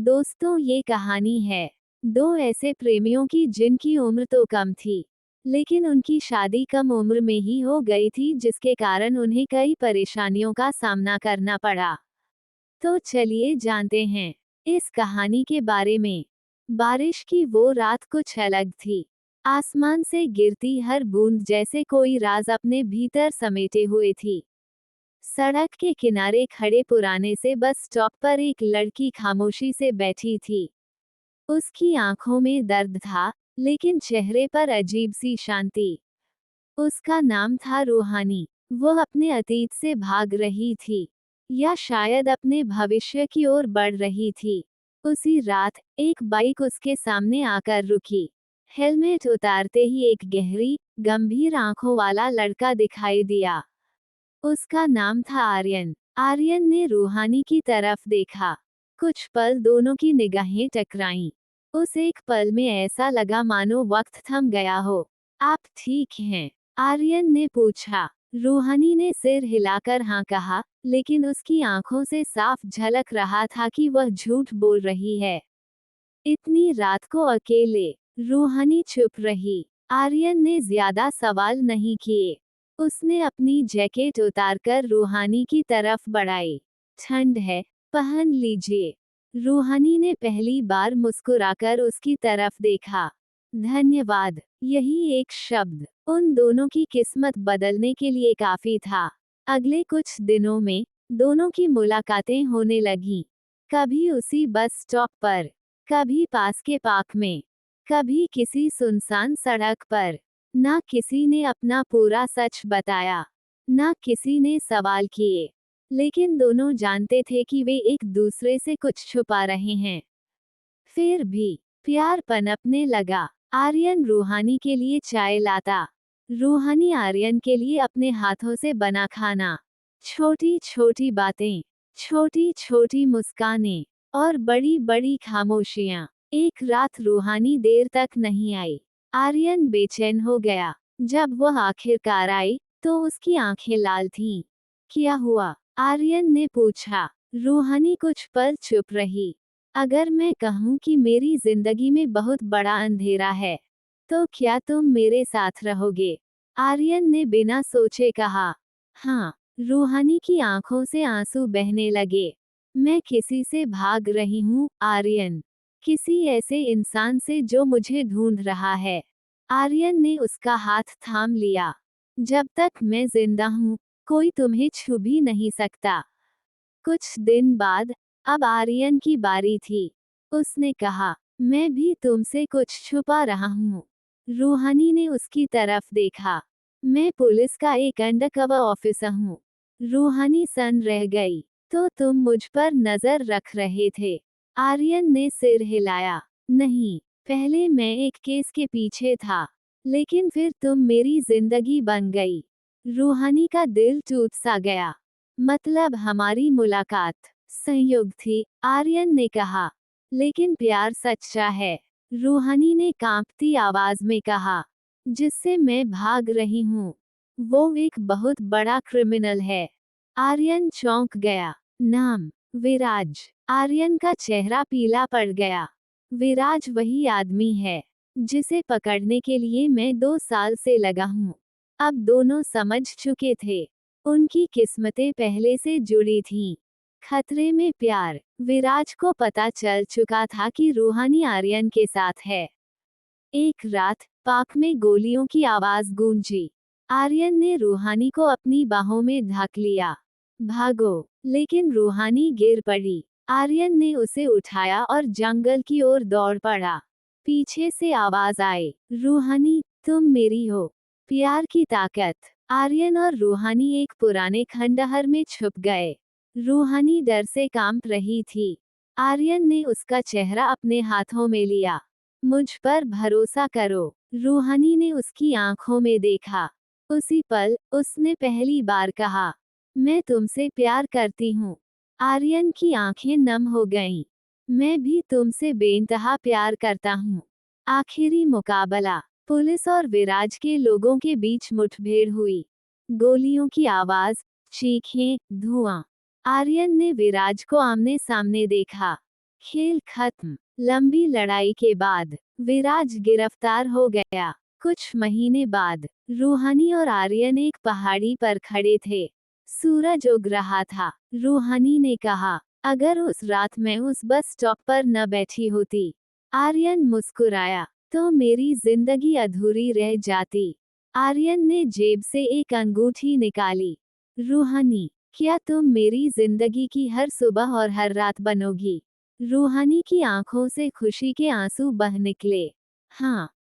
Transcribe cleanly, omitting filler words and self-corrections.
दोस्तों, ये कहानी है दो ऐसे प्रेमियों की जिनकी उम्र तो कम थी, लेकिन उनकी शादी कम उम्र में ही हो गई थी, जिसके कारण उन्हें कई परेशानियों का सामना करना पड़ा। तो चलिए जानते हैं इस कहानी के बारे में। बारिश की वो रात कुछ अलग थी। आसमान से गिरती हर बूंद जैसे कोई राज अपने भीतर समेटे हुए थी। सड़क के किनारे खड़े पुराने से बस स्टॉप पर एक लड़की खामोशी से बैठी थी। उसकी आंखों में दर्द था, लेकिन चेहरे पर अजीब सी शांति। उसका नाम था रूहानी। वो अपने अतीत से भाग रही थी, या शायद अपने भविष्य की ओर बढ़ रही थी। उसी रात एक बाइक उसके सामने आकर रुकी। हेलमेट उतारते ही एक गहरी, गंभीर आंखों वाला लड़का दिखाई दिया। उसका नाम था आर्यन। आर्यन ने रूहानी की तरफ देखा। कुछ पल दोनों की निगाहें टकराईं। उस एक पल में ऐसा लगा मानो वक्त थम गया हो। आप ठीक हैं? आर्यन ने पूछा। रूहानी ने सिर हिलाकर हाँ कहा, लेकिन उसकी आंखों से साफ झलक रहा था कि वह झूठ बोल रही है। इतनी रात को अकेले? रूहानी चुप रही। आर्यन ने ज्यादा सवाल नहीं किए। उसने अपनी जैकेट उतारकर रूहानी की तरफ बढ़ाई। ठंड है, पहन लीजिए। रूहानी ने पहली बार मुस्कुराकर उसकी तरफ देखा। धन्यवाद। यही एक शब्द उन दोनों की किस्मत बदलने के लिए काफी था। अगले कुछ दिनों में दोनों की मुलाकातें होने लगीं। कभी उसी बस स्टॉप पर, कभी पास के पार्क में, कभी किसी सुनसान सड़क पर। ना किसी ने अपना पूरा सच बताया, ना किसी ने सवाल किए, लेकिन दोनों जानते थे कि वे एक दूसरे से कुछ छुपा रहे हैं। फिर भी प्यार पनपने लगा। आर्यन रूहानी के लिए चाय लाता, रूहानी आर्यन के लिए अपने हाथों से बना खाना। छोटी छोटी बातें, छोटी छोटी मुस्कानें, और बड़ी बड़ी खामोशियां। एक रात रूहानी देर तक नहीं आई। आर्यन बेचैन हो गया। जब वह आखिरकार आई, तो उसकी आंखें लाल थीं। क्या हुआ? आर्यन ने पूछा। रूहानी कुछ पल चुप रही। अगर मैं कहूँ कि मेरी जिंदगी में बहुत बड़ा अंधेरा है, तो क्या तुम मेरे साथ रहोगे? आर्यन ने बिना सोचे कहा। हाँ। रूहानी की आंखों से आंसू बहने लगे। मैं किसी से भाग रही हूँ, आर्यन। किसी ऐसे इंसान से जो मुझे ढूंढ रहा है। आर्यन ने उसका हाथ थाम लिया। जब तक मैं जिंदा हूँ, कोई तुम्हें छू भी नहीं सकता। कुछ दिन बाद, अब आर्यन की बारी थी। उसने कहा, मैं भी तुमसे कुछ छुपा रहा हूँ। रूहानी ने उसकी तरफ देखा। मैं पुलिस का एक अंडरकवर ऑफिसर हूँ। रूहानी सन रह गई। तो तुम मुझ पर नजर रख रहे थे? आर्यन ने सिर हिलाया। नहीं, पहले मैं एक केस के पीछे था, लेकिन फिर तुम मेरी जिंदगी बन गई। रूहानी का दिल टूट सा गया। मतलब हमारी मुलाकात संयोग थी, आर्यन ने कहा। लेकिन प्यार सच्चा है, रूहानी ने कांपती आवाज में कहा। जिससे मैं भाग रही हूँ, वो एक बहुत बड़ा क्रिमिनल है। आर्यन चौंक गया। नाम? विराज। आर्यन का चेहरा पीला पड़ गया। विराज वही आदमी है जिसे पकड़ने के लिए मैं 2 साल से लगा हूँ। अब दोनों समझ चुके थे। उनकी किस्मतें पहले से जुड़ी थीं। खतरे में प्यार। विराज को पता चल चुका था कि रूहानी आर्यन के साथ है। एक रात पार्क में गोलियों की आवाज गूंजी। आर्यन ने रूहानी को अपनी बाहों में ढक लिया। भागो! लेकिन रूहानी गिर पड़ी। आर्यन ने उसे उठाया और जंगल की ओर दौड़ पड़ा। पीछे से आवाज आई, रूहानी, तुम मेरी हो। प्यार की ताकत। आर्यन और रूहानी एक पुराने खंडहर में छुप गए। रूहानी डर से कांप रही थी। आर्यन ने उसका चेहरा अपने हाथों में लिया। मुझ पर भरोसा करो। रूहानी ने उसकी आंखों में देखा। उसी पल उसने पहली बार कहा, मैं तुमसे प्यार करती हूँ। आर्यन की आंखें नम हो गईं। मैं भी तुमसे बेइंतहा प्यार करता हूँ। आखिरी मुकाबला। पुलिस और विराज के लोगों के बीच मुठभेड़ हुई। गोलियों की आवाज, चीखें, धुआं। आर्यन ने विराज को आमने सामने देखा। खेल खत्म। लंबी लड़ाई के बाद विराज गिरफ्तार हो गया। कुछ महीने बाद रूहानी और आर्यन एक पहाड़ी पर खड़े थे। सूरज उग रहा था। रूहानी ने कहा, अगर उस रात मैं उस बस स्टॉप पर न बैठी होती। आर्यन मुस्कुराया, तो मेरी जिंदगी अधूरी रह जाती। आर्यन ने जेब से एक अंगूठी निकाली। रूहानी, क्या तुम मेरी जिंदगी की हर सुबह और हर रात बनोगी? रूहानी की आंखों से खुशी के आंसू बह निकले। हाँ,